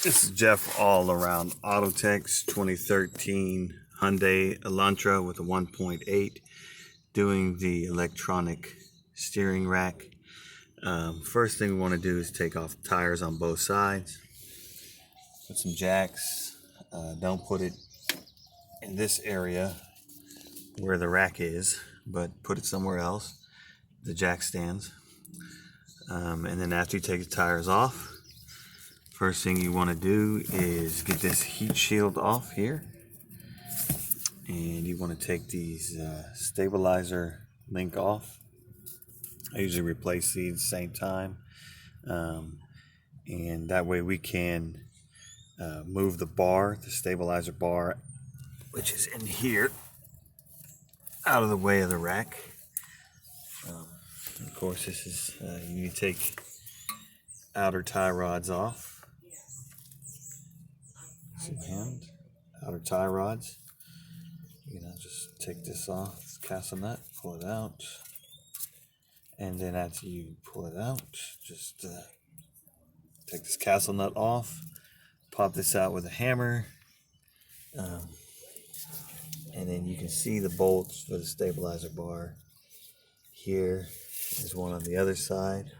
This is Jeff all around Autotex 2013 Hyundai Elantra with a 1.8 doing the electronic steering rack. First thing we want to do is take off the tires on both sides. Put some jacks. Don't put it in this area where the rack is, but put it somewhere else, the jack stands. And then after you take the tires off, first thing you want to do is get this heat shield off here, and you want to take these stabilizer link off. I usually replace these at the same time, and that way we can move the bar, the stabilizer bar, which is in here, out of the way of the rack. Of course, this is you need to take outer tie rods off. Some hand outer tie rods. Just take this off, castle nut, pull it out, and then after you pull it out, just take this castle nut off, pop this out with a hammer, and then you can see the bolts for the stabilizer bar. Here is one on the other side.